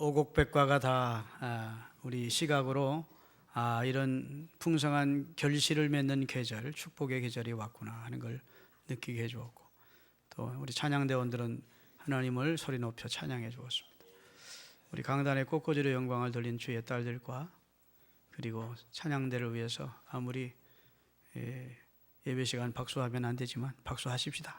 오곡백과가 다 우리 시각으로 이런 풍성한 결실을 맺는 계절, 축복의 계절이 왔구나 하는 걸 느끼게 해주었고, 또 우리 찬양대원들은 하나님을 소리 높여 찬양해 주었습니다. 우리 강단에 꽃꽂이로 영광을 돌린 주의 딸들과 그리고 찬양대를 위해서 아무리 예배 시간 박수하면 안 되지만 박수하십시다.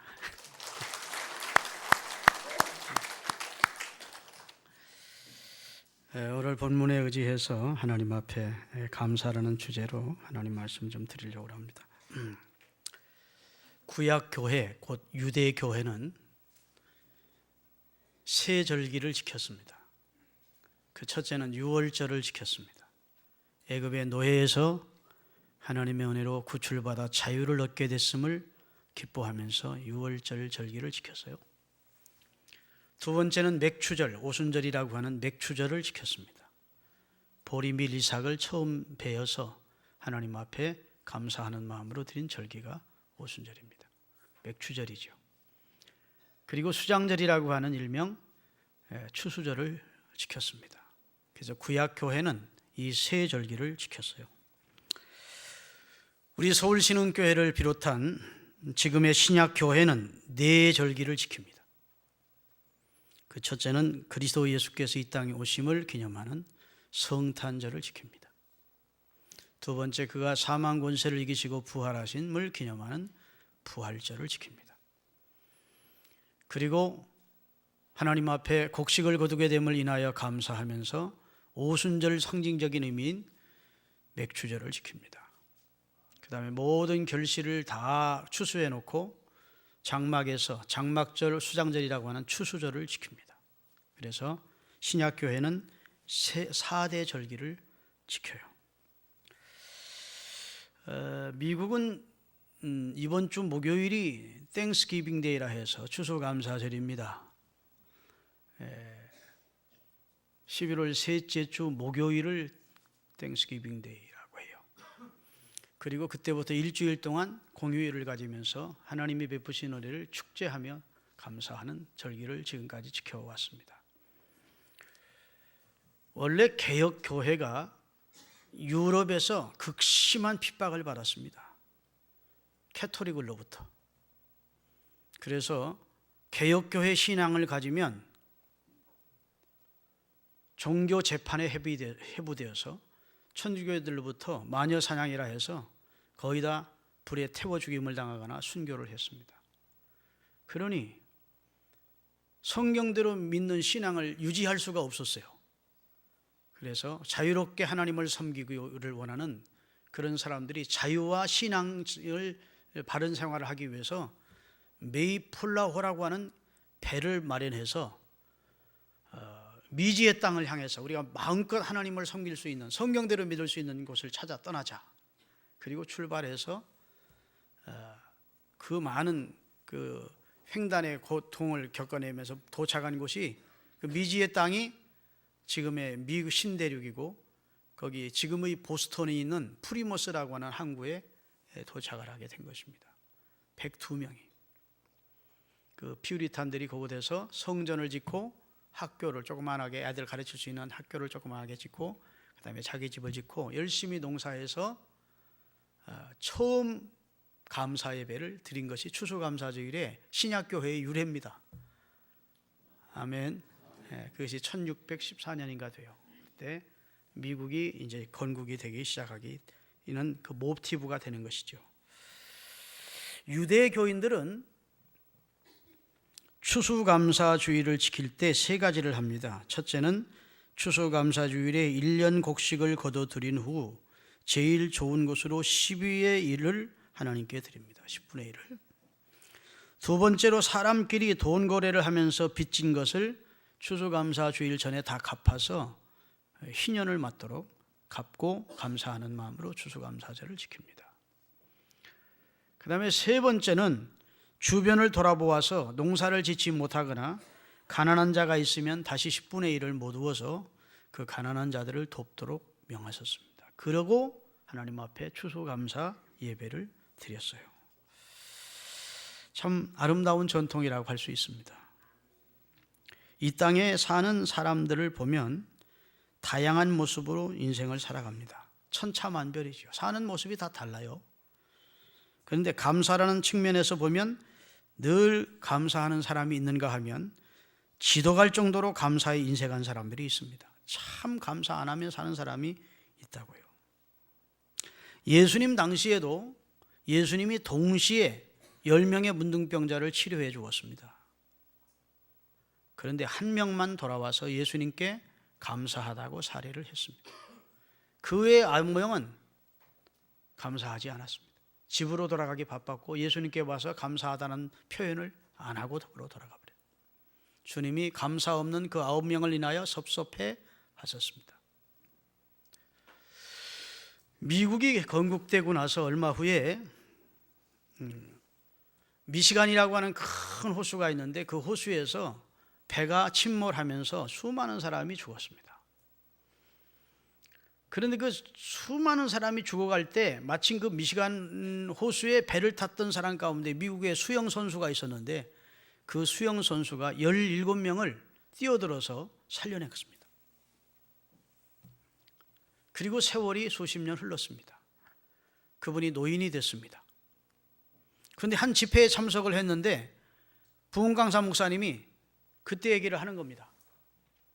오늘 본문에 의지해서 하나님 앞에 감사라는 주제로 하나님 말씀 좀 드리려고 합니다. 구약 교회, 곧 유대 교회는 세 절기를 지켰습니다. 그 첫째는 유월절을 지켰습니다. 애굽의 노예에서 하나님의 은혜로 구출받아 자유를 얻게 됐음을 기뻐하면서 유월절 절기를 지켰어요. 두 번째는 맥추절, 오순절이라고 하는 맥추절을 지켰습니다. 보리 및 이삭을 처음 베어서 하나님 앞에 감사하는 마음으로 드린 절기가 오순절입니다. 맥추절이죠. 그리고 수장절이라고 하는 일명 추수절을 지켰습니다. 그래서 구약 교회는 이 세 절기를 지켰어요. 우리 서울신흥교회를 비롯한 지금의 신약 교회는 네 절기를 지킵니다. 그 첫째는 그리스도 예수께서 이 땅에 오심을 기념하는 성탄절을 지킵니다. 두 번째, 그가 사망 권세를 이기시고 부활하심을 기념하는 부활절을 지킵니다. 그리고 하나님 앞에 곡식을 거두게 됨을 인하여 감사하면서 오순절 상징적인 의미인 맥추절을 지킵니다. 그 다음에 모든 결실을 다 추수해 놓고 장막에서 장막절, 수장절이라고 하는 추수절을 지킵니다. 그래서 신약교회는 4대 절기를 지켜요. 미국은 이번 주 목요일이 땡스기빙 데이라 해서 추수감사절입니다. 11월 셋째 주 목요일을 땡스기빙 데이라고 해요. 그리고 그때부터 일주일 동안 공휴일을 가지면서 하나님이 베푸신 은혜를 축제하며 감사하는 절기를 지금까지 지켜왔습니다. 원래 개혁교회가 유럽에서 극심한 핍박을 받았습니다. 캐토릭으로부터. 그래서 개혁교회 신앙을 가지면 종교 재판에 해부되어서 천주교회들로부터 마녀 사냥이라 해서 거의 다 불에 태워 죽임을 당하거나 순교를 했습니다. 그러니 성경대로 믿는 신앙을 유지할 수가 없었어요. 그래서 자유롭게 하나님을 섬기기를 원하는 그런 사람들이 자유와 신앙을 바른 생활을 하기 위해서 메이플라호라고 하는 배를 마련해서 미지의 땅을 향해서 우리가 마음껏 하나님을 섬길 수 있는, 성경대로 믿을 수 있는 곳을 찾아 떠나자. 그리고 출발해서 그 많은 그 횡단의 고통을 겪어내면서 도착한 곳이 그 미지의 땅이 지금의 미국 신대륙이고, 거기 지금의 보스턴에 있는 프리모스라고 하는 항구에 도착을 하게 된 것입니다. 102명이 그 퓨리탄들이 그곳에서 성전을 짓고 학교를 조그만하게, 애들 가르칠 수 있는 학교를 조그만하게 짓고, 그 다음에 자기 집을 짓고 열심히 농사해서 처음 감사 예배를 드린 것이 추수감사주일의 신약교회의 유래입니다. 아멘. 그것이 1614년인가 돼요. 그때 미국이 이제 건국이 되기 시작하기는 그 모티브가 되는 것이죠. 유대 교인들은 추수감사주일을 지킬 때 세 가지를 합니다. 첫째는 추수감사주일에 1년 곡식을 거둬들인 후 제일 좋은 것으로 10위의 1을 하나님께 드립니다. 10분의 1을. 두 번째로 사람끼리 돈 거래를 하면서 빚진 것을 추수감사주일 전에 다 갚아서 희년을 맞도록 갚고 감사하는 마음으로 추수감사절을 지킵니다. 그 다음에 세 번째는 주변을 돌아보아서 농사를 짓지 못하거나 가난한 자가 있으면 다시 10분의 1을 모두어서 그 가난한 자들을 돕도록 명하셨습니다. 그러고 하나님 앞에 추수감사 예배를 드렸어요. 참 아름다운 전통이라고 할 수 있습니다. 이 땅에 사는 사람들을 보면 다양한 모습으로 인생을 살아갑니다. 천차만별이죠. 사는 모습이 다 달라요. 그런데 감사라는 측면에서 보면 늘 감사하는 사람이 있는가 하면 지도 갈 정도로 감사에 인색한 사람들이 있습니다. 참 감사 안 하면 사는 사람이 있다고요. 예수님 당시에도 예수님이 동시에 10명의 문둥병자를 치료해 주었습니다. 그런데 한 명만 돌아와서 예수님께 감사하다고 사례를 했습니다. 그 외의 9명은 감사하지 않았습니다. 집으로 돌아가기 바빴고 예수님께 와서 감사하다는 표현을 안 하고 집으로 돌아가 버려요. 주님이 감사 없는 그 9명을 인하여 섭섭해 하셨습니다. 미국이 건국되고 나서 얼마 후에 미시간이라고 하는 큰 호수가 있는데 그 호수에서 배가 침몰하면서 수많은 사람이 죽었습니다. 그런데 그 수많은 사람이 죽어갈 때 마침 그 미시간 호수에 배를 탔던 사람 가운데 미국의 수영 선수가 있었는데 그 수영 선수가 17명을 뛰어들어서 살려냈습니다. 그리고 세월이 수십 년 흘렀습니다. 그분이 노인이 됐습니다. 그런데 한 집회에 참석을 했는데 부흥강사 목사님이 그때 얘기를 하는 겁니다.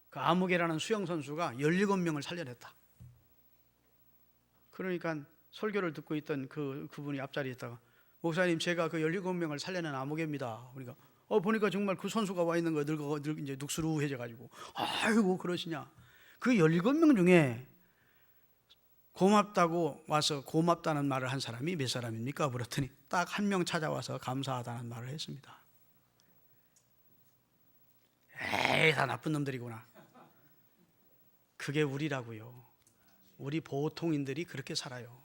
그 아무개라는 수영 선수가 17명을 살려냈다. 그러니까 설교를 듣고 있던 그분이 앞자리에 있다가 목사님 제가 그 17명을 살려낸 아무개입니다. 그러니까 보니까 정말 그 선수가 와 있는 거예요. 이제 눅수루해져 가지고 아이고 그러시냐. 그 17명 중에 고맙다고 와서 고맙다는 말을 한 사람이 몇 사람입니까? 그랬더니 딱 한 명 찾아와서 감사하다는 말을 했습니다. 에이 다 나쁜 놈들이구나. 그게 우리라고요. 우리 보통인들이 그렇게 살아요.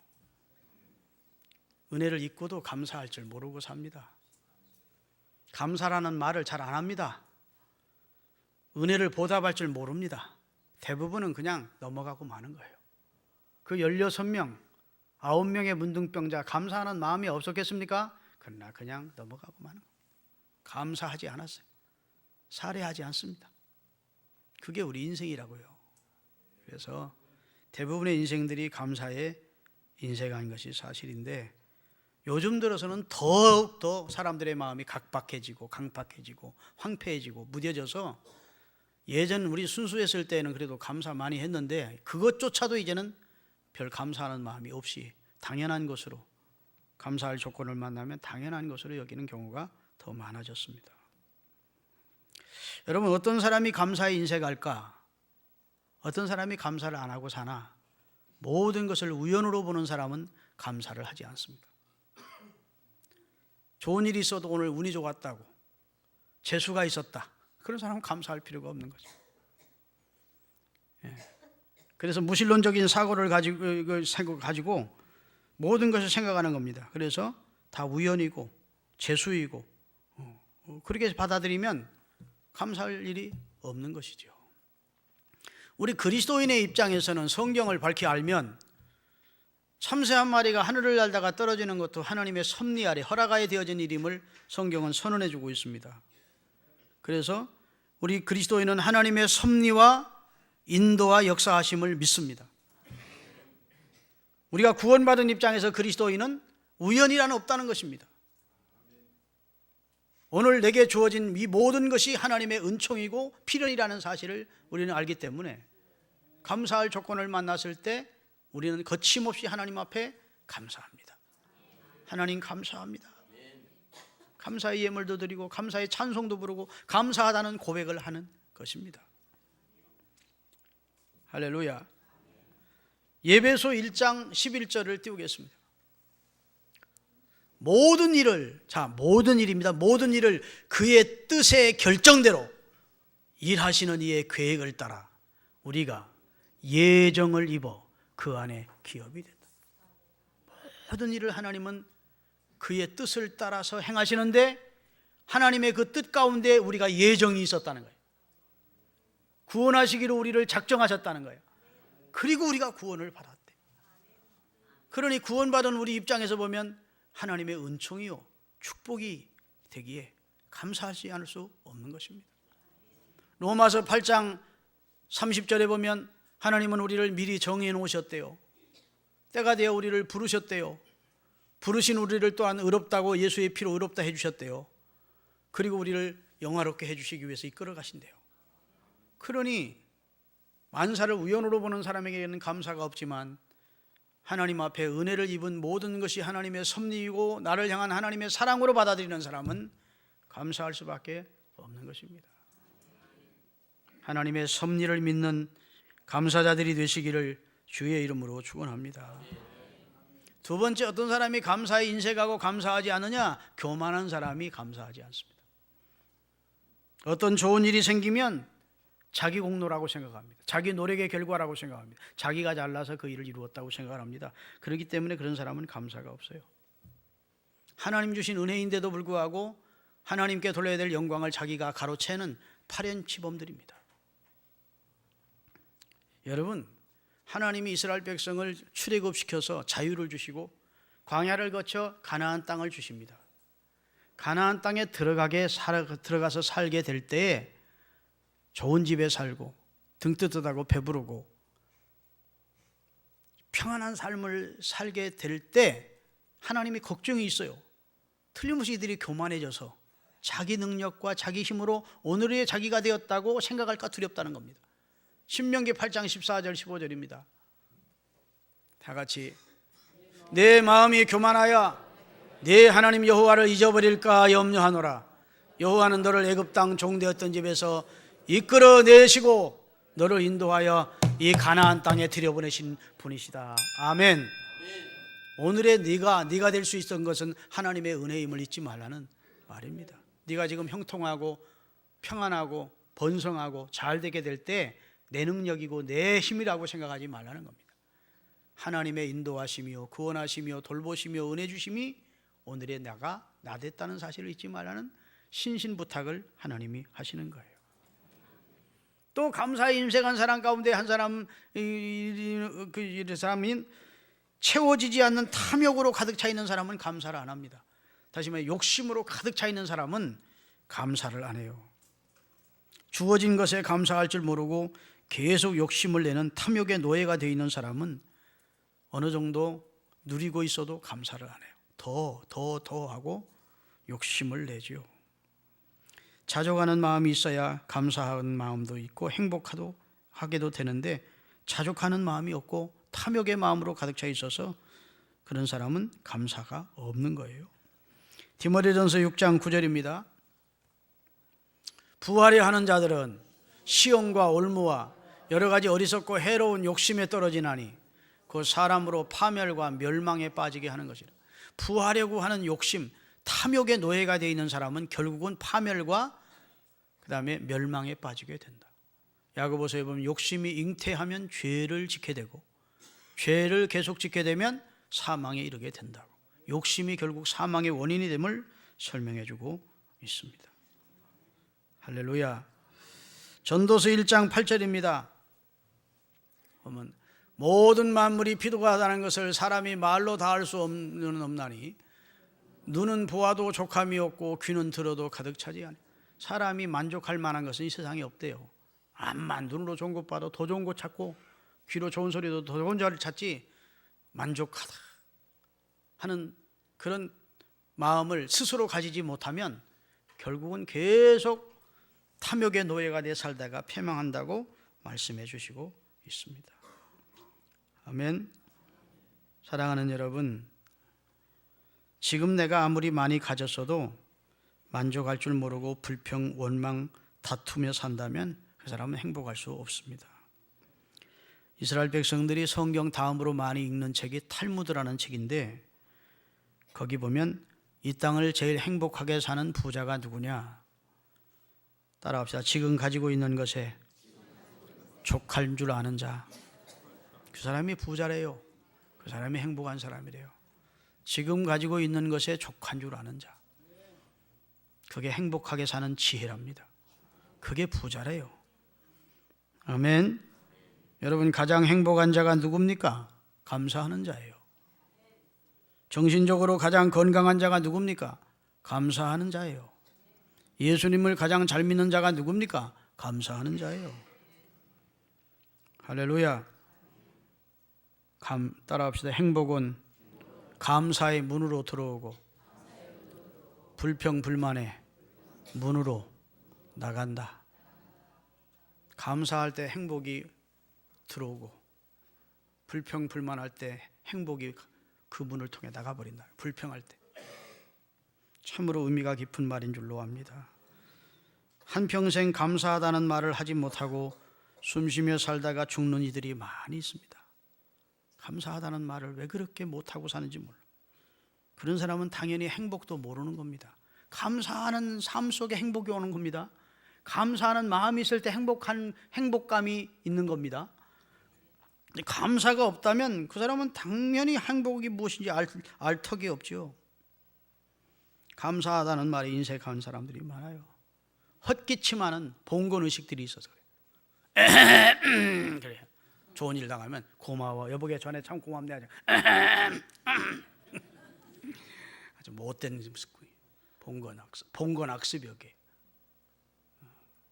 은혜를 잊고도 감사할 줄 모르고 삽니다. 감사라는 말을 잘 안 합니다. 은혜를 보답할 줄 모릅니다. 대부분은 그냥 넘어가고 마는 거예요. 그 16명, 9명의 문둥병자 감사하는 마음이 없었겠습니까? 그러나 그냥 넘어가고 마는 거예요. 감사하지 않았어요. 살해하지 않습니다. 그게 우리 인생이라고요. 그래서 대부분의 인생들이 감사에 인색한 것이 사실인데 요즘 들어서는 더욱더 사람들의 마음이 각박해지고 강박해지고 황폐해지고 무뎌져서 예전 우리 순수했을 때는 그래도 감사 많이 했는데 그것조차도 이제는 별 감사하는 마음이 없이 당연한 것으로 감사할 조건을 만나면 당연한 것으로 여기는 경우가 더 많아졌습니다. 여러분 어떤 사람이 감사에 인색할까? 어떤 사람이 감사를 안 하고 사나? 모든 것을 우연으로 보는 사람은 감사를 하지 않습니다. 좋은 일이 있어도 오늘 운이 좋았다고 재수가 있었다 그런 사람은 감사할 필요가 없는 거죠. 그래서 무신론적인 사고를 가지고 모든 것을 생각하는 겁니다. 그래서 다 우연이고 재수이고 그렇게 받아들이면 감사할 일이 없는 것이죠. 우리 그리스도인의 입장에서는 성경을 밝히 알면 참새 한 마리가 하늘을 날다가 떨어지는 것도 하나님의 섭리 아래 허락하에 되어진 일임을 성경은 선언해 주고 있습니다. 그래서 우리 그리스도인은 하나님의 섭리와 인도와 역사하심을 믿습니다. 우리가 구원받은 입장에서 그리스도인은 우연이란 없다는 것입니다. 오늘 내게 주어진 이 모든 것이 하나님의 은총이고 필연이라는 사실을 우리는 알기 때문에 감사할 조건을 만났을 때 우리는 거침없이 하나님 앞에 감사합니다. 하나님 감사합니다. 감사의 예물도 드리고 감사의 찬송도 부르고 감사하다는 고백을 하는 것입니다. 할렐루야. 예배소 1장 11절을 띄우겠습니다. 모든 일을 모든 일입니다. 모든 일을 그의 뜻의 결정대로 일하시는 이의 계획을 따라 우리가 예정을 입어 그 안에 기업이 된다. 모든 일을 하나님은 그의 뜻을 따라서 행하시는데 하나님의 그 뜻 가운데 우리가 예정이 있었다는 거예요. 구원하시기로 우리를 작정하셨다는 거예요. 그리고 우리가 구원을 받았대. 그러니 구원받은 우리 입장에서 보면 하나님의 은총이요 축복이 되기에 감사하지 않을 수 없는 것입니다. 로마서 8장 30절에 보면 하나님은 우리를 미리 정해 놓으셨대요. 때가 되어 우리를 부르셨대요. 부르신 우리를 또한 의롭다고 예수의 피로 의롭다 해주셨대요. 그리고 우리를 영화롭게 해주시기 위해서 이끌어 가신대요. 그러니 만사를 우연으로 보는 사람에게는 감사가 없지만 하나님 앞에 은혜를 입은 모든 것이 하나님의 섭리이고 나를 향한 하나님의 사랑으로 받아들이는 사람은 감사할 수밖에 없는 것입니다. 하나님의 섭리를 믿는 감사자들이 되시기를 주의 이름으로 축원합니다. 두 번째, 어떤 사람이 감사에 인색하고 감사하지 않느냐? 교만한 사람이 감사하지 않습니다. 어떤 좋은 일이 생기면 자기 공로라고 생각합니다. 자기 노력의 결과라고 생각합니다. 자기가 잘나서 그 일을 이루었다고 생각합니다. 그렇기 때문에 그런 사람은 감사가 없어요. 하나님 주신 은혜인데도 불구하고 하나님께 돌려야 될 영광을 자기가 가로채는 파련치범들입니다. 여러분, 하나님이 이스라엘 백성을 출애굽시켜서 자유를 주시고 광야를 거쳐 가나안 땅을 주십니다. 가나안 땅에 들어가서 살게 될 때에 좋은 집에 살고 등 뜨뜻하고 배부르고 평안한 삶을 살게 될 때 하나님이 걱정이 있어요. 틀림없이 이들이 교만해져서 자기 능력과 자기 힘으로 오늘의 자기가 되었다고 생각할까 두렵다는 겁니다. 신명기 8장 14절 15절입니다. 다 같이 내 마음이 교만하여 내 하나님 여호와를 잊어버릴까 염려하노라. 여호와는 너를 애굽 땅 종되었던 집에서 이끌어내시고 너를 인도하여 이 가나안 땅에 들여보내신 분이시다. 아멘. 오늘의 네가 될 수 있었던 것은 하나님의 은혜임을 잊지 말라는 말입니다. 네가 지금 형통하고 평안하고 번성하고 잘 되게 될 때 내 능력이고 내 힘이라고 생각하지 말라는 겁니다. 하나님의 인도하심이요 구원하심이요 돌보심이요 은혜 주심이 오늘의 나 됐다는 사실을 잊지 말라는 신신부탁을 하나님이 하시는 거예요. 또 감사에 인색한 사람 가운데 한 사람, 그 사람인 채워지지 않는 탐욕으로 가득 차 있는 사람은 감사를 안 합니다. 다시 말해 욕심으로 가득 차 있는 사람은 감사를 안 해요. 주어진 것에 감사할 줄 모르고 계속 욕심을 내는 탐욕의 노예가 되어 있는 사람은 어느 정도 누리고 있어도 감사를 안 해요. 더 하고 욕심을 내죠. 자족하는 마음이 있어야 감사하는 마음도 있고 행복하게도 되는데 자족하는 마음이 없고 탐욕의 마음으로 가득 차 있어서 그런 사람은 감사가 없는 거예요. 디모데전서 6장 9절입니다. 부하려 하는 자들은 시험과 올무와 여러 가지 어리석고 해로운 욕심에 떨어지나니 그 사람으로 파멸과 멸망에 빠지게 하는 것이라. 부하려고 하는 욕심, 탐욕의 노예가 되어 있는 사람은 결국은 파멸과 그 다음에 멸망에 빠지게 된다. 야고보서에 보면 욕심이 잉태하면 죄를 짓게 되고 죄를 계속 짓게 되면 사망에 이르게 된다고. 욕심이 결국 사망의 원인이 됨을 설명해 주고 있습니다. 할렐루야. 전도서 1장 8절입니다. 보면 모든 만물이 피도하다는 것을 사람이 말로 다 할 수 없나니 눈은 보아도 족함이 없고 귀는 들어도 가득 차지 않아요. 사람이 만족할 만한 것은 이 세상에 없대요. 암만 눈으로 좋은 것 봐도 더 좋은 것 찾고 귀로 좋은 소리도 더 좋은 자를 찾지 만족하다 하는 그런 마음을 스스로 가지지 못하면 결국은 계속 탐욕의 노예가 돼 살다가 패망한다고 말씀해 주시고 있습니다. 아멘. 사랑하는 여러분, 지금 내가 아무리 많이 가졌어도 만족할 줄 모르고 불평, 원망, 다투며 산다면 그 사람은 행복할 수 없습니다. 이스라엘 백성들이 성경 다음으로 많이 읽는 책이 탈무드라는 책인데 거기 보면 이 땅을 제일 행복하게 사는 부자가 누구냐? 따라합시다. 지금 가지고 있는 것에 족할 줄 아는 자. 그 사람이 부자래요. 그 사람이 행복한 사람이래요. 지금 가지고 있는 것에 족한 줄 아는 자. 그게 행복하게 사는 지혜랍니다. 그게 부자래요. 아멘. 여러분, 가장 행복한 자가 누굽니까? 감사하는 자예요. 정신적으로 가장 건강한 자가 누굽니까? 감사하는 자예요. 예수님을 가장 잘 믿는 자가 누굽니까? 감사하는 자예요. 할렐루야. 따라합시다. 행복은 감사의 문으로 들어오고 불평 불만의 문으로 나간다. 감사할 때 행복이 들어오고 불평 불만할 때 행복이 그 문을 통해 나가버린다. 불평할 때. 참으로 의미가 깊은 말인 줄로 압니다. 한평생 감사하다는 말을 하지 못하고 숨쉬며 살다가 죽는 이들이 많이 있습니다. 감사하다는 말을 왜 그렇게 못하고 사는지 몰라. 그런 사람은 당연히 행복도 모르는 겁니다. 감사하는 삶 속에 행복이 오는 겁니다. 감사하는 마음이 있을 때 행복감이 있는 겁니다. 감사가 없다면 그 사람은 당연히 행복이 무엇인지 알 턱이 없죠. 감사하다는 말에 인색한 사람들이 많아요. 헛기침하는 봉건의식들이 있어서 그래요. 그래요. 좋은 일 당하면 고마워, 여보게 전에 참 고맙네 하죠. 아주 못된 봉건악습이게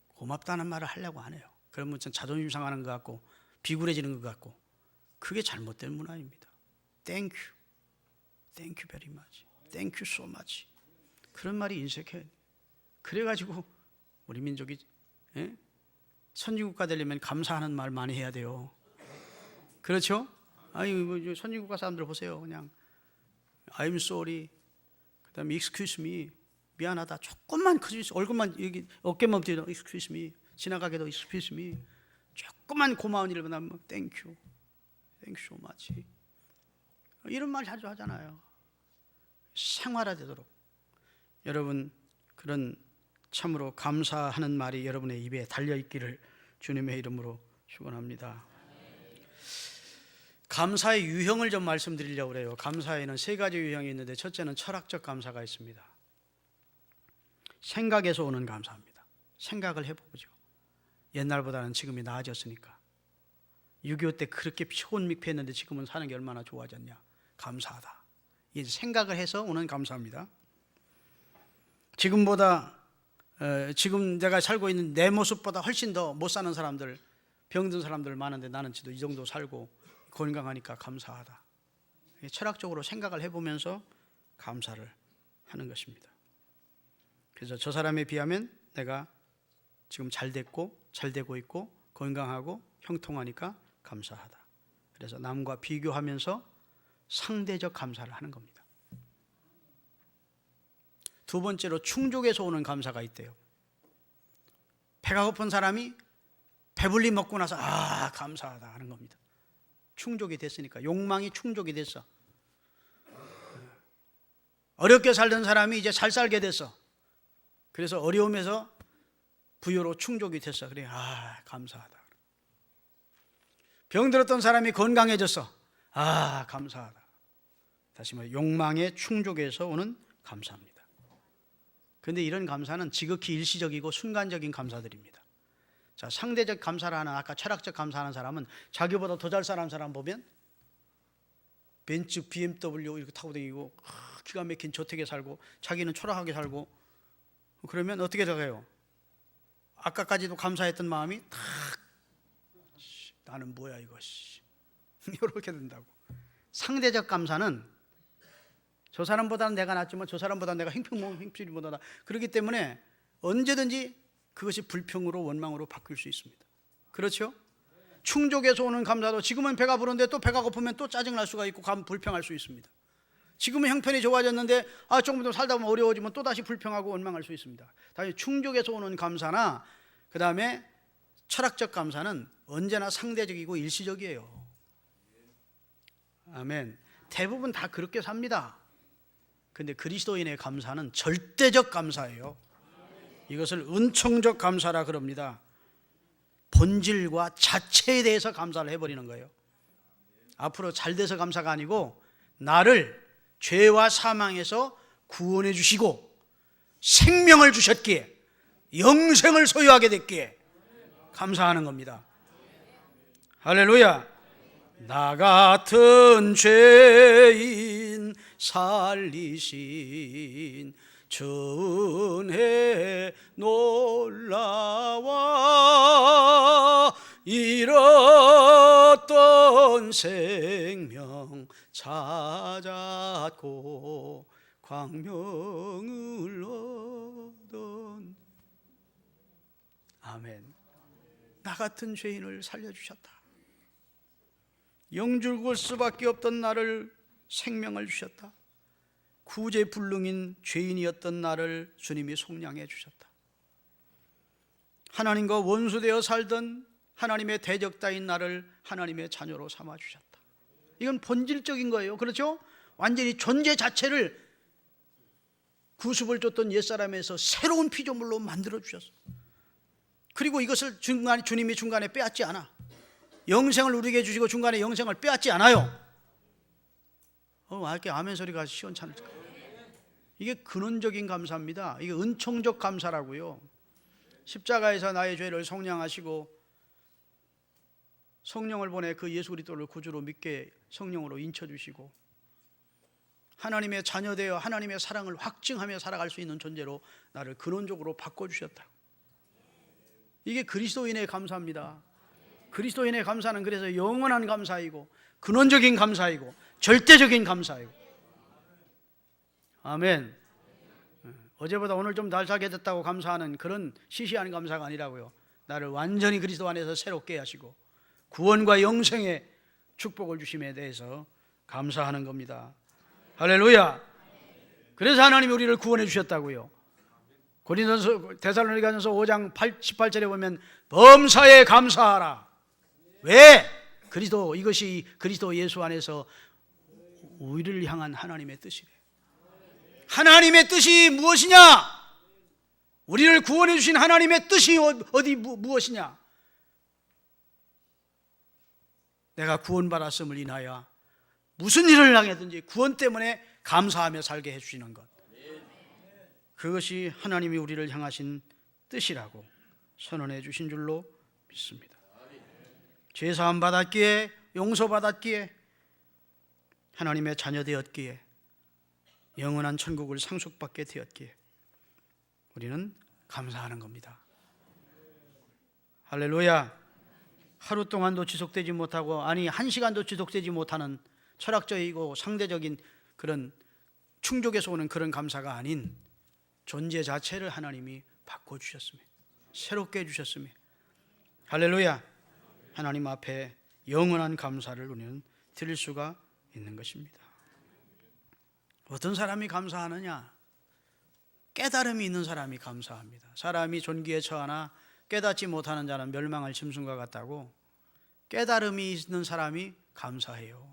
고맙다는 말을 하려고 안 해요. 그러면 전 자존심 상하는 것 같고 비굴해지는 것 같고, 그게 잘못된 문화입니다. Thank you, thank you very much, thank you so much. 그런 말이 인색해. 그래가지고 우리 민족이 선진국가 되려면 감사하는 말 많이 해야 돼요. 그렇죠? 아니 선진국가 사람들 보세요. 그냥 I'm sorry, 그다음에 excuse me, 미안하다. 조금만 얼굴만 여기 어깨만 뒤로 excuse me, 지나가게도 excuse me. 조금만 고마운 일을 만나면 thank you, thank you so much. 이런 말 자주 하잖아요. 생활화되도록. 여러분, 그런 참으로 감사하는 말이 여러분의 입에 달려있기를 주님의 이름으로 축원합니다. 감사의 유형을 좀 말씀드리려고 그래요. 감사에는 세 가지 유형이 있는데, 첫째는 철학적 감사가 있습니다. 생각에서 오는 감사입니다. 생각을 해보죠. 옛날보다는 지금이 나아졌으니까. 6.25 때 그렇게 피곤미피했는데 지금은 사는 게 얼마나 좋아졌냐. 감사하다. 이게 생각을 해서 오는 감사입니다. 지금 내가 살고 있는 내 모습보다 훨씬 더 못 사는 사람들, 병든 사람들 많은데 나는 지도 이 정도 살고 건강하니까 감사하다. 철학적으로 생각을 해보면서 감사를 하는 것입니다. 그래서 저 사람에 비하면 내가 지금 잘 되고 있고 건강하고 형통하니까 감사하다. 그래서 남과 비교하면서 상대적 감사를 하는 겁니다. 두 번째로 충족에서 오는 감사가 있대요. 배가 고픈 사람이 배불리 먹고 나서 감사하다 하는 겁니다. 충족이 됐으니까. 욕망이 충족이 됐어. 어렵게 살던 사람이 이제 잘 살게 됐어. 그래서 어려움에서 부여로 충족이 됐어. 그래, 감사하다. 병들었던 사람이 건강해졌어. 감사하다. 다시 말해, 욕망의 충족에서 오는 감사입니다. 그런데 이런 감사는 지극히 일시적이고 순간적인 감사들입니다. 자, 상대적 감사를 하는, 아까 철학적 감사하는 사람은 자기보다 더 잘 사는 사람 보면 벤츠, BMW 이렇게 타고 다니고 기가 막힌 저택에 살고 자기는 초라하게 살고, 그러면 어떻게 돼가요? 아까까지도 감사했던 마음이 탁, 나는 뭐야 이거, 이렇게 된다고. 상대적 감사는 저 사람보다는 내가 낫지만 저 사람보다는 내가 행편이 못하다. 그렇기 때문에 언제든지 그것이 불평으로 원망으로 바뀔 수 있습니다. 그렇죠? 충족에서 오는 감사도 지금은 배가 부른데 또 배가 고프면 또 짜증날 수가 있고 불평할 수 있습니다. 지금은 형편이 좋아졌는데 조금 더 살다 보면 어려워지면 또 다시 불평하고 원망할 수 있습니다. 다시 충족에서 오는 감사나 그 다음에 철학적 감사는 언제나 상대적이고 일시적이에요. 아멘. 대부분 다 그렇게 삽니다. 근데 그리스도인의 감사는 절대적 감사예요. 이것을 은총적 감사라 그럽니다. 본질과 자체에 대해서 감사를 해버리는 거예요. 앞으로 잘 돼서 감사가 아니고 나를 죄와 사망에서 구원해 주시고 생명을 주셨기에, 영생을 소유하게 됐기에 감사하는 겁니다. 할렐루야. 나 같은 죄인 살리신 저 은혜 놀라와 잃었던 생명 찾았고 광명을 얻은. 아멘. 나 같은 죄인을 살려주셨다. 영줄고 수밖에 없던 나를 생명을 주셨다. 구제불능인 죄인이었던 나를 주님이 속량해 주셨다. 하나님과 원수되어 살던 하나님의 대적자인 나를 하나님의 자녀로 삼아 주셨다. 이건 본질적인 거예요. 그렇죠? 완전히 존재 자체를 구습을 줬던 옛사람에서 새로운 피조물로 만들어 주셨어. 그리고 이것을 주님이 중간에 빼앗지 않아. 영생을 누리게 해주시고 중간에 영생을 빼앗지 않아요. 이렇게 아멘 소리가 시원찮을까? 이게 근원적인 감사입니다. 이게 은총적 감사라고요. 십자가에서 나의 죄를 속량하시고 성령을 보내 그 예수 그리스도를 구주로 믿게 성령으로 인쳐주시고 하나님의 자녀되어 하나님의 사랑을 확증하며 살아갈 수 있는 존재로 나를 근원적으로 바꿔주셨다. 이게 그리스도인의 감사입니다. 그리스도인의 감사는 그래서 영원한 감사이고 근원적인 감사이고 절대적인 감사이고. 아멘. 어제보다 오늘 좀 날 살게 됐다고 감사하는 그런 시시한 감사가 아니라고요. 나를 완전히 그리스도 안에서 새롭게 하시고 구원과 영생의 축복을 주심에 대해서 감사하는 겁니다. 할렐루야. 그래서 하나님이 우리를 구원해 주셨다고요. 데살로니가전서 5장 18절에 보면 범사에 감사하라. 왜? 이것이 그리스도 예수 안에서 우리를 향한 하나님의 뜻이래. 하나님의 뜻이 무엇이냐? 우리를 구원해 주신 하나님의 뜻이 무엇이냐? 내가 구원받았음을 인하여 무슨 일을 당했든지 구원 때문에 감사하며 살게 해주시는 것, 그것이 하나님이 우리를 향하신 뜻이라고 선언해 주신 줄로 믿습니다. 죄사함 받았기에, 용서받았기에, 하나님의 자녀 되었기에, 영원한 천국을 상속받게 되었기에 우리는 감사하는 겁니다. 할렐루야. 하루 동안도 지속되지 못하고, 아니 1시간도 지속되지 못하는 철학적이고 상대적인 그런 충족에서 오는 그런 감사가 아닌 존재 자체를 하나님이 바꿔주셨습니다. 새롭게 해주셨습니다. 할렐루야. 하나님 앞에 영원한 감사를 우리는 드릴 수가 있는 것입니다. 어떤 사람이 감사하느냐? 깨달음이 있는 사람이 감사합니다. 사람이 존귀에 처하나 깨닫지 못하는 자는 멸망할 짐승과 같다고, 깨달음이 있는 사람이 감사해요.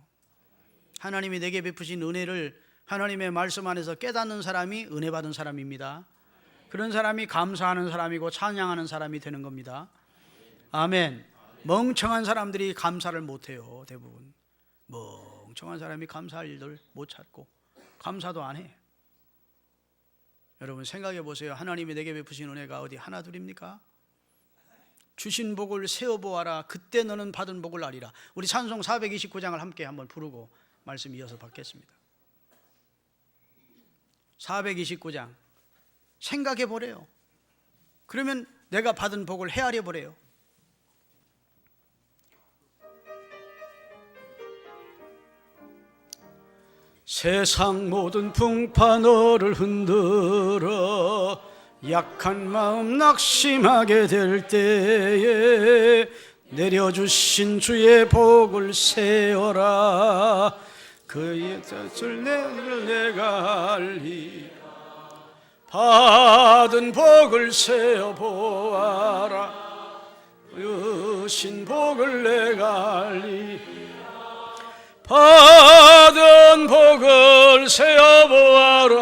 하나님이 내게 베푸신 은혜를 하나님의 말씀 안에서 깨닫는 사람이 은혜 받은 사람입니다. 그런 사람이 감사하는 사람이고 찬양하는 사람이 되는 겁니다. 아멘. 멍청한 사람들이 감사를 못해요. 대부분 멍청한 사람이 감사할 일들 못 찾고 감사도 안 해. 여러분 생각해 보세요. 하나님이 내게 베푸신 은혜가 어디 하나 둘입니까? 주신 복을 세어보아라. 그때 너는 받은 복을 알리라. 우리 찬송 429장을 함께 한번 부르고 말씀 이어서 받겠습니다. 429장 생각해 보래요. 그러면 내가 받은 복을 헤아려 보래요. 세상 모든 풍파 너를 흔들어 약한 마음 낙심하게 될 때에 내려주신 주의 복을 세어라. 그의 뜻을 내가 알리라. 받은 복을 세어보아라. 주신 복을 내가 알리라. 받은 복을 세어보아라.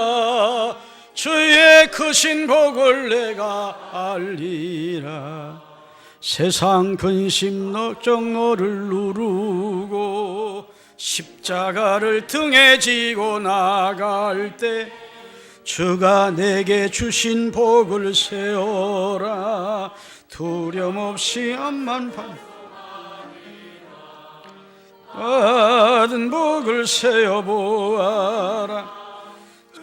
주의 크신 복을 내가 알리라. 세상 근심 걱정 너를 누르고 십자가를 등에 지고 나갈 때 주가 내게 주신 복을 세어라. 두려움 없이 앞만 받은 복을 세어보아라.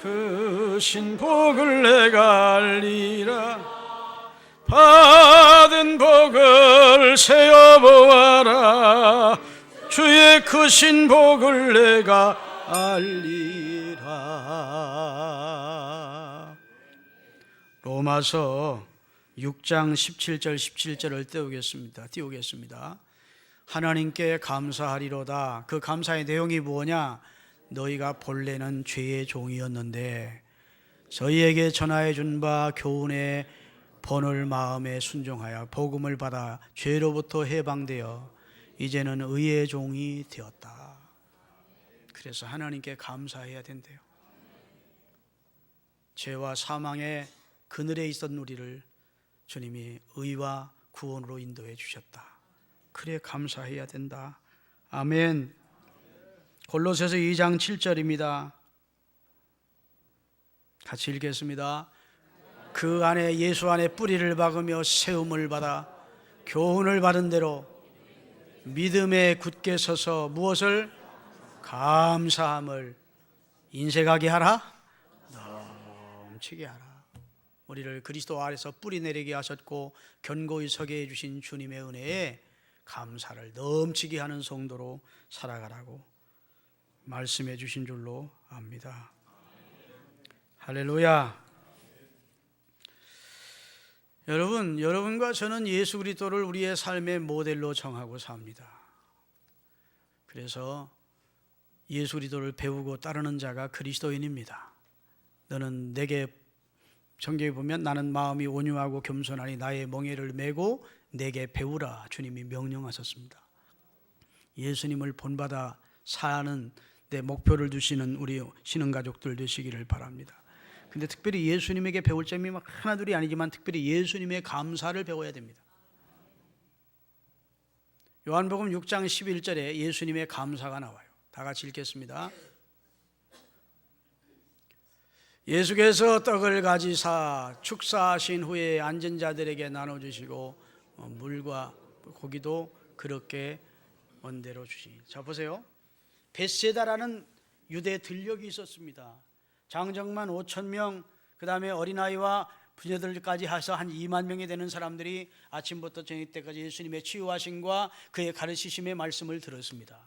그 주신 복을 내가 알리라. 받은 복을 세어보아라. 주의 크신 복을 내가 알리라. 로마서 6장 17절 17절을 띄우겠습니다. 하나님께 감사하리로다. 그 감사의 내용이 뭐냐? 너희가 본래는 죄의 종이었는데 저희에게 전하여 준 바 교훈의 본을 마음에 순종하여 복음을 받아 죄로부터 해방되어 이제는 의의 종이 되었다. 그래서 하나님께 감사해야 된대요. 죄와 사망의 그늘에 있던 우리를 주님이 의와 구원으로 인도해 주셨다. 그래 감사해야 된다. 아멘. 골로새서 2장 7절입니다. 같이 읽겠습니다. 그 안에 예수 안에 뿌리를 박으며 세움을 받아 교훈을 받은 대로 믿음에 굳게 서서 무엇을? 감사함을 인색하게 하라? 넘치게 하라. 우리를 그리스도 아래서 뿌리 내리게 하셨고 견고히 서게 해주신 주님의 은혜에 감사를 넘치게 하는 성도로 살아가라고 말씀해 주신 줄로 압니다. 할렐루야. 여러분과 저는 예수 그리스도를 우리의 삶의 모델로 정하고 삽니다. 그래서 예수 그리스도를 배우고 따르는 자가 그리스도인입니다. 너는 내게 성경에 보면 나는 마음이 온유하고 겸손하니 나의 멍에를 메고 내게 배우라 주님이 명령하셨습니다. 예수님을 본받아 사는 내 목표를 두시는 우리 신흥가족들 되시기를 바랍니다. 근데 특별히 예수님에게 배울 점이 막 하나둘이 아니지만 특별히 예수님의 감사를 배워야 됩니다. 요한복음 6장 11절에 예수님의 감사가 나와요. 다 같이 읽겠습니다. 예수께서 떡을 가지사 축사하신 후에 앉은 자들에게 나눠주시고 물과 고기도 그렇게 원대로 주시니. 자 보세요. 벳세다라는 유대 들녘이 있었습니다. 장정만 5,000명, 그 다음에 어린아이와 부녀들까지 해서 한 2만 명이 되는 사람들이 아침부터 저녁 때까지 예수님의 치유하심과 그의 가르치심의 말씀을 들었습니다.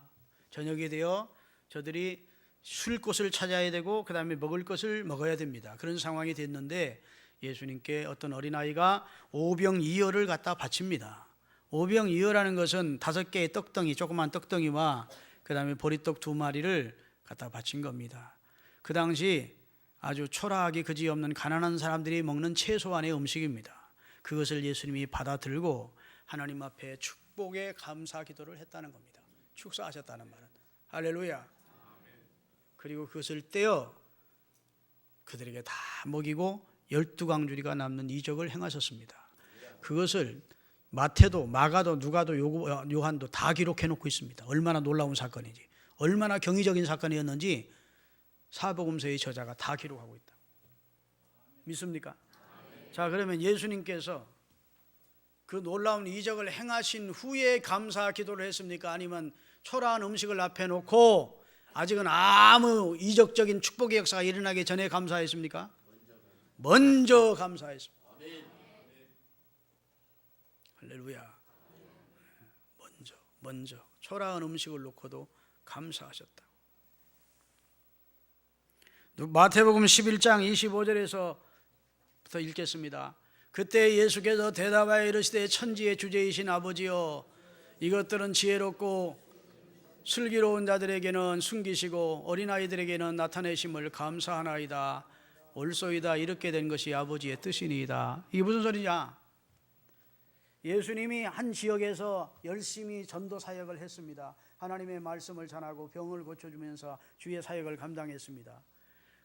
저녁이 되어 저들이 쉴 곳을 찾아야 되고 그 다음에 먹을 것을 먹어야 됩니다. 그런 상황이 됐는데 예수님께 어떤 어린아이가 오병이어를 갖다 바칩니다. 오병이어라는 것은 5개의 떡덩이, 조그만 떡덩이와 그 다음에 보리떡 2마리를 갖다 바친 겁니다. 그 당시 아주 초라하기 그지없는 가난한 사람들이 먹는 최소한의 음식입니다. 그것을 예수님이 받아들고 하나님 앞에 축복의 감사 기도를 했다는 겁니다. 축사하셨다는 말은. 할렐루야. 그리고 그것을 떼어 그들에게 다 먹이고 12광주리가 남는 이적을 행하셨습니다. 그것을 마태도 마가도 누가도 요한도 다 기록해 놓고 있습니다. 얼마나 놀라운 사건인지, 얼마나 경이적인 사건이었는지 사복음서의 저자가 다 기록하고 있다. 믿습니까? 자, 그러면 예수님께서 그 놀라운 이적을 행하신 후에 감사 기도를 했습니까? 아니면 초라한 음식을 앞에 놓고 아직은 아무 이적적인 축복의 역사가 일어나기 전에 감사했습니까? 먼저 감사했습니다. 할렐루야. 먼저 초라한 음식을 놓고도 감사하셨다. 마태복음 11장 25절에서부터 읽겠습니다. 그때 예수께서 대답하여 이르시되 천지의 주제이신 아버지여, 이것들은 지혜롭고 슬기로운 자들에게는 숨기시고 어린아이들에게는 나타내심을 감사하나이다. 옳소이다. 이렇게 된 것이 아버지의 뜻이니이다. 이게 무슨 소리냐? 예수님이 한 지역에서 열심히 전도 사역을 했습니다. 하나님의 말씀을 전하고 병을 고쳐주면서 주의 사역을 감당했습니다.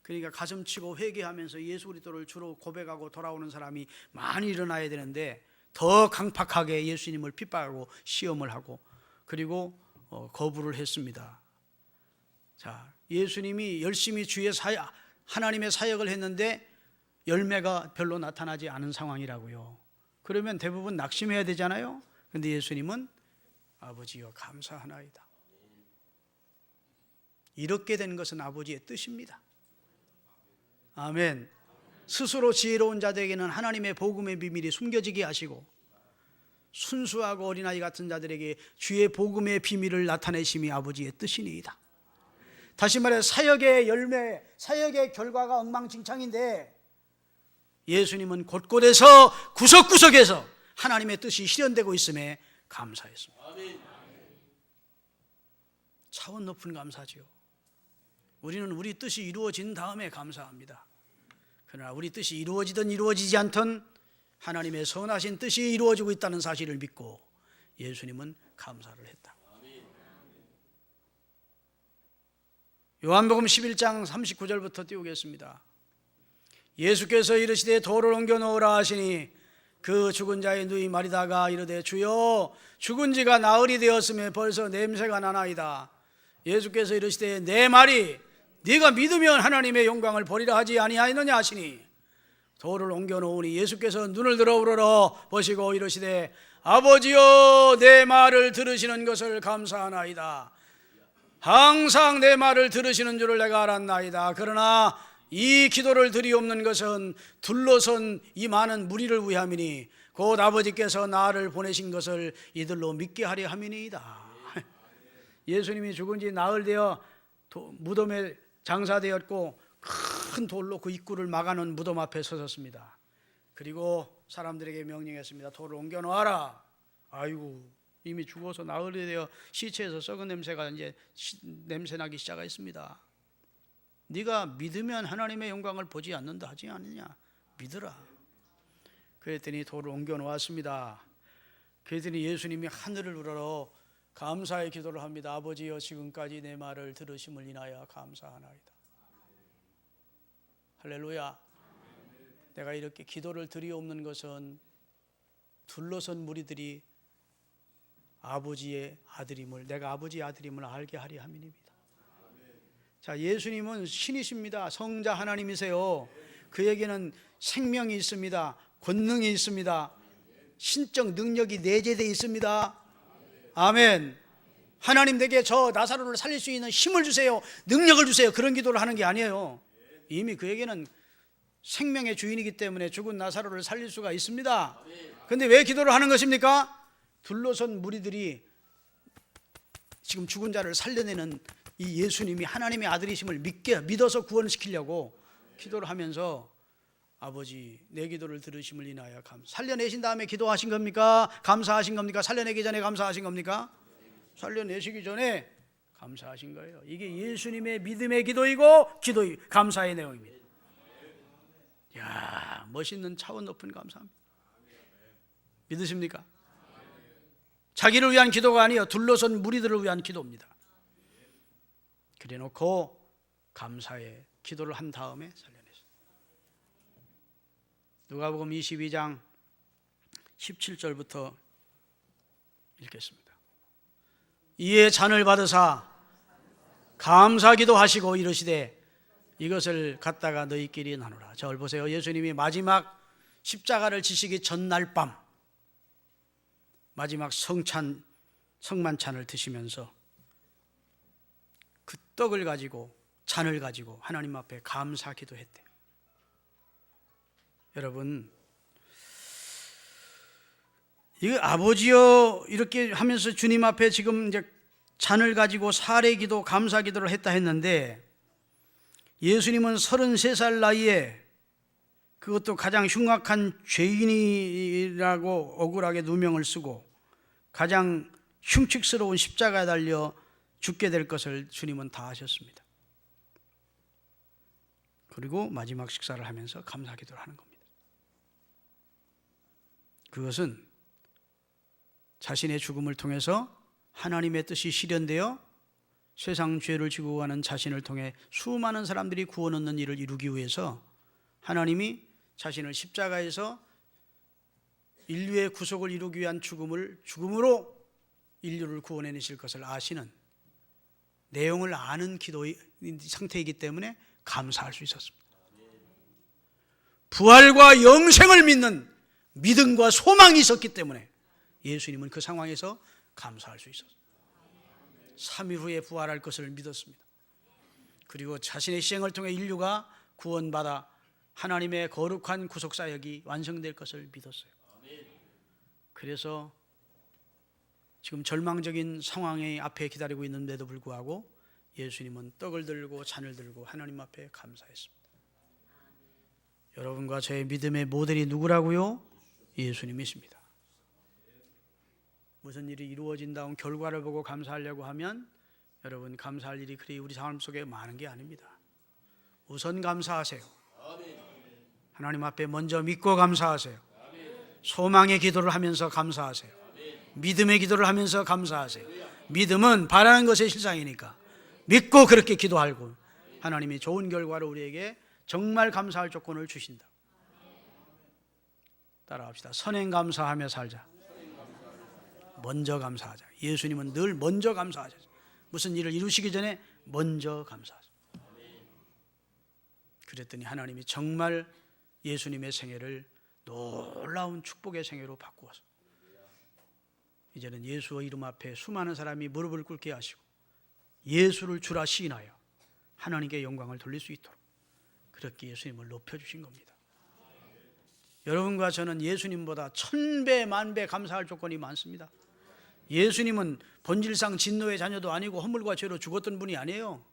그러니까 가슴치고 회개하면서 예수 그리스도를 주로 고백하고 돌아오는 사람이 많이 일어나야 되는데 더 강팍하게 예수님을 핍박하고 시험을 하고 그리고 거부를 했습니다. 자, 예수님이 열심히 주의 사역, 하나님의 사역을 했는데 열매가 별로 나타나지 않은 상황이라고요. 그러면 대부분 낙심해야 되잖아요. 그런데 예수님은 아버지여 감사하나이다. 이렇게 된 것은 아버지의 뜻입니다. 아멘. 스스로 지혜로운 자들에게는 하나님의 복음의 비밀이 숨겨지게 하시고 순수하고 어린아이 같은 자들에게 주의 복음의 비밀을 나타내심이 아버지의 뜻이니이다. 다시 말해 사역의 열매, 사역의 결과가 엉망진창인데 예수님은 곳곳에서 구석구석에서 하나님의 뜻이 실현되고 있음에 감사했습니다. 차원 높은 감사지요. 우리는 우리 뜻이 이루어진 다음에 감사합니다. 그러나 우리 뜻이 이루어지든 이루어지지 않든 하나님의 선하신 뜻이 이루어지고 있다는 사실을 믿고 예수님은 감사를 했다. 요한복음 11장 39절부터 띄우겠습니다. 예수께서 이르시되 돌을 옮겨 놓으라 하시니 그 죽은 자의 누이 마리다가 이르되 주여 죽은 지가 나흘이 되었음에 벌써 냄새가 나나이다. 예수께서 이르시되 내 말이 네가 믿으면 하나님의 영광을 보리라 하지 아니하였느냐 하시니 돌을 옮겨 놓으니 예수께서 눈을 들어 우러러 보시고 이르시되 아버지여 내 말을 들으시는 것을 감사하나이다. 항상 내 말을 들으시는 줄을 내가 알았나이다. 그러나 이 기도를 드리옵는 것은 둘러선 이 많은 무리를 위함이니 곧 아버지께서 나를 보내신 것을 이들로 믿게 하려 함이니이다. 예수님이 죽은 지 나흘 되어 무덤에 장사되었고 큰 돌로 그 입구를 막아놓은 무덤 앞에 서셨습니다. 그리고 사람들에게 명령했습니다. 돌을 옮겨 놓아라. 아이고 이미 죽어서 나흘이 되어 시체에서 썩은 냄새가 이제 냄새 나기 시작했습니다. 네가 믿으면 하나님의 영광을 보지 않는다 하지 않느냐. 믿으라. 그랬더니 돌을 옮겨 놓았습니다. 그랬더니 예수님이 하늘을 우러러 감사의 기도를 합니다. 아버지여 지금까지 내 말을 들으심을 인하여 감사하나이다. 할렐루야. 내가 이렇게 기도를 드리옵는 것은 둘러선 무리들이 아버지의 아들임을, 내가 아버지의 아들임을 알게 하려 함이니이다. 자, 예수님은 신이십니다. 성자 하나님이세요. 그에게는 생명이 있습니다. 권능이 있습니다. 신적 능력이 내재되어 있습니다. 아멘. 하나님 내게 저 나사로를 살릴 수 있는 힘을 주세요, 능력을 주세요, 그런 기도를 하는 게 아니에요. 이미 그에게는 생명의 주인이기 때문에 죽은 나사로를 살릴 수가 있습니다. 그런데 왜 기도를 하는 것입니까? 둘러선 무리들이 지금 죽은 자를 살려내는 이 예수님이 하나님의 아들이심을 믿어서 구원시키려고 기도를 하면서 아버지 내 기도를 들으심을 인하여 살려내신 다음에 기도하신 겁니까? 감사하신 겁니까? 살려내기 전에 감사하신 겁니까? 살려내시기 전에 감사하신 거예요. 이게 예수님의 믿음의 기도이고 감사의 내용입니다. 이야, 멋있는 차원 높은 감사합니다. 믿으십니까? 자기를 위한 기도가 아니에요. 둘러선 무리들을 위한 기도입니다. 그래 놓고 감사의 기도를 한 다음에 살려냈어요. 누가복음 22장 17절부터 읽겠습니다. 이에 잔을 받으사 감사기도 하시고 이르시되 이것을 갖다가 너희끼리 나누라. 저를 보세요. 예수님이 마지막 십자가를 지시기 전날 밤 마지막 성만찬을 드시면서 그 떡을 가지고 잔을 가지고 하나님 앞에 감사기도 했대요. 여러분, 이거 아버지여 이렇게 하면서 주님 앞에 지금 이제 잔을 가지고 사례기도 감사기도를 했다 했는데 예수님은 33살 나이에 그것도 가장 흉악한 죄인이라고 억울하게 누명을 쓰고 가장 흉측스러운 십자가에 달려 죽게 될 것을 주님은 다 아셨습니다. 그리고 마지막 식사를 하면서 감사기도를 하는 겁니다. 그것은 자신의 죽음을 통해서 하나님의 뜻이 실현되어 세상 죄를 지고 가는 자신을 통해 수많은 사람들이 구원 얻는 일을 이루기 위해서 하나님이 자신을 십자가에서 인류의 구속을 이루기 위한 죽음으로 인류를 구원해내실 것을 아시는 내용을 아는 기도의 상태이기 때문에 감사할 수 있었습니다. 부활과 영생을 믿는 믿음과 소망이 있었기 때문에 예수님은 그 상황에서 감사할 수 있었습니다. 3일 후에 부활할 것을 믿었습니다. 그리고 자신의 희생을 통해 인류가 구원받아 하나님의 거룩한 구속사역이 완성될 것을 믿었어요. 그래서 지금 절망적인 상황이 앞에 기다리고 있는데도 불구하고 예수님은 떡을 들고 잔을 들고 하나님 앞에 감사했습니다. 여러분과 저의 믿음의 모델이 누구라고요? 예수님이십니다. 무슨 일이 이루어진 다음 결과를 보고 감사하려고 하면 여러분, 감사할 일이 그리 우리 삶 속에 많은 게 아닙니다. 우선 감사하세요. 하나님 앞에 먼저 믿고 감사하세요. 소망의 기도를 하면서 감사하세요. 믿음의 기도를 하면서 감사하세요. 믿음은 바라는 것의 실상이니까 믿고 그렇게 기도하고 하나님이 좋은 결과를 우리에게 정말 감사할 조건을 주신다. 따라합시다. 선행 감사하며 살자. 먼저 감사하자. 예수님은 늘 먼저 감사하자. 무슨 일을 이루시기 전에 먼저 감사하자. 그랬더니 하나님이 정말 예수님의 생애를 놀라운 축복의 생애로 바꾸어서 이제는 예수의 이름 앞에 수많은 사람이 무릎을 꿇게 하시고 예수를 주라 시인하여 하나님께 영광을 돌릴 수 있도록 그렇게 예수님을 높여주신 겁니다. 여러분과 저는 예수님보다 1000배 만배 감사할 조건이 많습니다. 예수님은 본질상 진노의 자녀도 아니고 허물과 죄로 죽었던 분이 아니에요.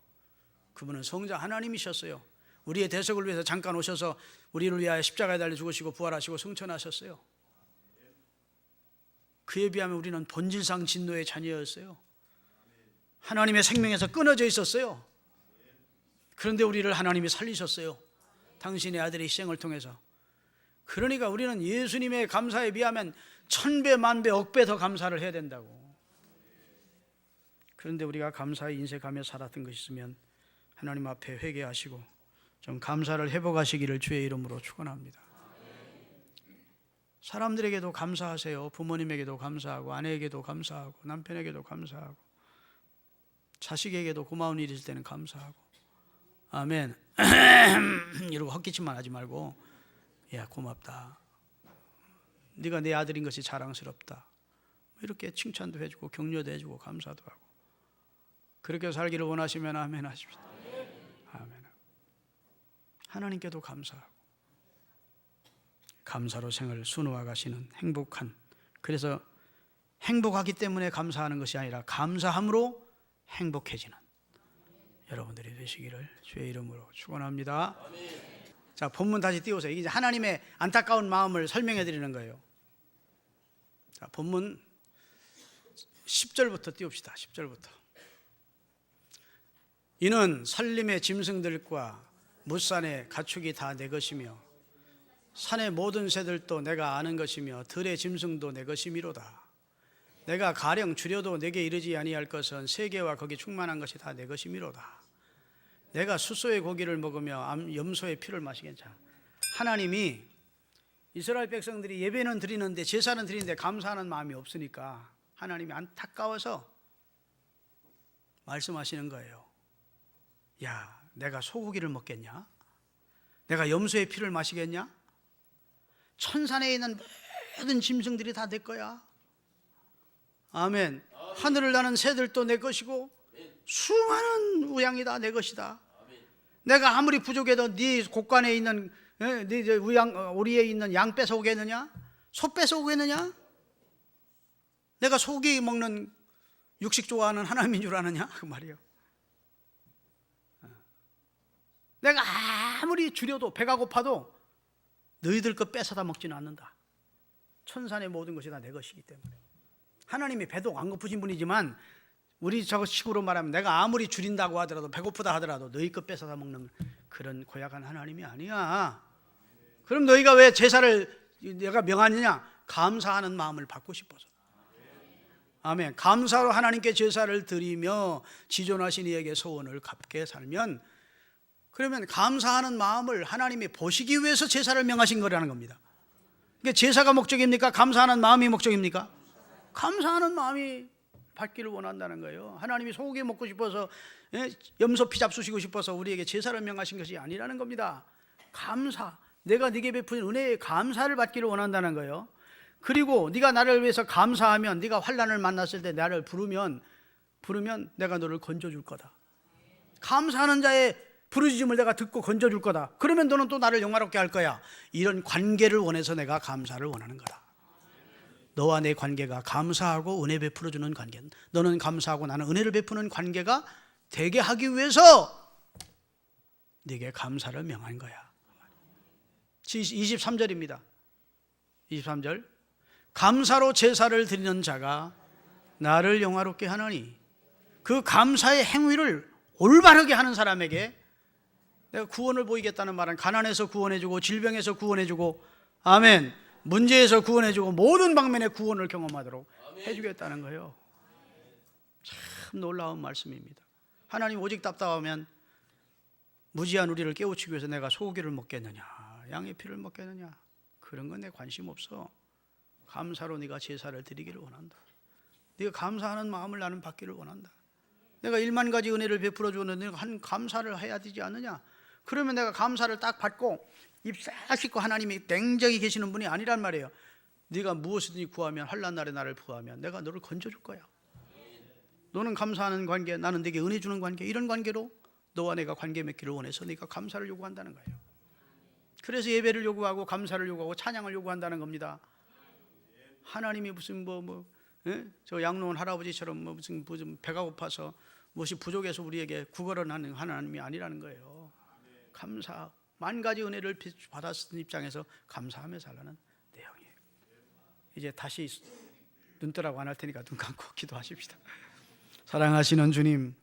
그분은 성자 하나님이셨어요. 우리의 대속을 위해서 잠깐 오셔서 우리를 위하여 십자가에 달려 죽으시고 부활하시고 승천하셨어요. 그에 비하면 우리는 본질상 진노의 자녀였어요. 하나님의 생명에서 끊어져 있었어요. 그런데 우리를 하나님이 살리셨어요. 당신의 아들의 희생을 통해서. 그러니까 우리는 예수님의 감사에 비하면 1000배 만배 억배 더 감사를 해야 된다고. 그런데 우리가 감사에 인색하며 살았던 것이 있으면 하나님 앞에 회개하시고 좀 감사를 회복하시기를 주의 이름으로 축원합니다. 사람들에게도 감사하세요. 부모님에게도 감사하고 아내에게도 감사하고 남편에게도 감사하고 자식에게도 고마운 일이 있을 때는 감사하고 아멘 이러고 헛기침만 하지 말고 야 고맙다. 네가 내 아들인 것이 자랑스럽다. 이렇게 칭찬도 해주고 격려도 해주고 감사도 하고 그렇게 살기를 원하시면 아멘 하십시다. 아멘. 하나님께도 감사하고 감사로 생을 수놓아 가시는 행복한, 그래서 행복하기 때문에 감사하는 것이 아니라 감사함으로 행복해지는 여러분들이 되시기를 주의 이름으로 축원합니다. 자, 본문 다시 띄우세요. 이제 하나님의 안타까운 마음을 설명해 드리는 거예요. 자, 본문 10절부터 띄웁시다. 10절부터. 이는 산림의 짐승들과 무산의 가축이 다 내 것이며 산의 모든 새들도 내가 아는 것이며 들의 짐승도 내 것이미로다. 내가 가령 줄여도 내게 이르지 아니할 것은 세계와 거기 충만한 것이 다 내 것이미로다. 내가 숫소의 고기를 먹으며 염소의 피를 마시겠자. 하나님이 이스라엘 백성들이 예배는 드리는데 제사는 드리는데 감사하는 마음이 없으니까 하나님이 안타까워서 말씀하시는 거예요. 야, 내가 소고기를 먹겠냐? 내가 염소의 피를 마시겠냐? 천산에 있는 모든 짐승들이 다 내 거야. 아멘. 하늘을 나는 새들도 내 것이고 수많은 우양이 다 내 것이다. 내가 아무리 부족해도 네 곳간에 있는 네 오리에 있는 양 뺏어오겠느냐? 소 뺏어오겠느냐? 내가 소고기 먹는 육식 좋아하는 하나님인 줄 아느냐? 그 말이에요. 내가 아무리 줄여도 배가 고파도 너희들 것 뺏어다 먹지는 않는다. 천산의 모든 것이 다 내 것이기 때문에. 하나님이 배도 안 고프신 분이지만 우리 저거 식으로 말하면 내가 아무리 줄인다고 하더라도 배고프다 하더라도 너희 것 뺏어다 먹는 그런 고약한 하나님이 아니야. 그럼 너희가 왜 제사를 내가 명하느냐? 감사하는 마음을 받고 싶어서. 아멘. 감사로 하나님께 제사를 드리며 지존하신 이에게 소원을 갚게 살면, 그러면 감사하는 마음을 하나님이 보시기 위해서 제사를 명하신 거라는 겁니다. 그러니까 제사가 목적입니까? 감사하는 마음이 목적입니까? 감사하는 마음이 받기를 원한다는 거예요. 하나님이 소고기 먹고 싶어서 염소 피 잡수시고 싶어서 우리에게 제사를 명하신 것이 아니라는 겁니다. 감사, 내가 네게 베푼 은혜에 감사를 받기를 원한다는 거예요. 그리고 네가 나를 위해서 감사하면, 네가 환난을 만났을 때 나를 부르면 내가 너를 건져줄 거다. 감사하는 자의 부르짖음을 내가 듣고 건져줄 거다. 그러면 너는 또 나를 영화롭게 할 거야. 이런 관계를 원해서 내가 감사를 원하는 거다. 너와 내 관계가 감사하고 은혜 베풀어주는 관계, 너는 감사하고 나는 은혜를 베푸는 관계가 되게 하기 위해서 네게 감사를 명한 거야. 23절입니다. 23절. 감사로 제사를 드리는 자가 나를 영화롭게 하느니, 그 감사의 행위를 올바르게 하는 사람에게 내가 구원을 보이겠다는 말은 가난에서 구원해주고 질병에서 구원해주고, 아멘, 문제에서 구원해주고 모든 방면의 구원을 경험하도록 해주겠다는 거예요. 참 놀라운 말씀입니다. 하나님 오직 답답하면 무지한 우리를 깨우치기 위해서 내가 소고기를 먹겠느냐, 양의 피를 먹겠느냐, 그런 건 내 관심 없어. 감사로 네가 제사를 드리기를 원한다. 네가 감사하는 마음을 나는 받기를 원한다. 내가 1만 가지 은혜를 베풀어 주는데 내가 한 감사를 해야 되지 않느냐. 그러면 내가 감사를 딱 받고 입 싹 씻고 하나님이 냉정히 계시는 분이 아니란 말이에요. 네가 무엇이든지 구하면, 환난 날에 나를 구하면 내가 너를 건져줄 거야. 너는 감사하는 관계, 나는 네게 은혜 주는 관계, 이런 관계로 너와 내가 관계 맺기를 원해서 네가 감사를 요구한다는 거예요. 그래서 예배를 요구하고 감사를 요구하고 찬양을 요구한다는 겁니다. 하나님이 무슨 저 양로원 할아버지처럼 무슨 배가 고파서 무엇이 부족해서 우리에게 구걸을 하는 하나님이 아니라는 거예요. 감사, 만 가지 은혜를 받았은 입장에서 감사하며 살라는 내용이에요. 이제 다시 눈 뜨라고 안 할 테니까 눈 감고 기도하십시다. 사랑하시는 주님,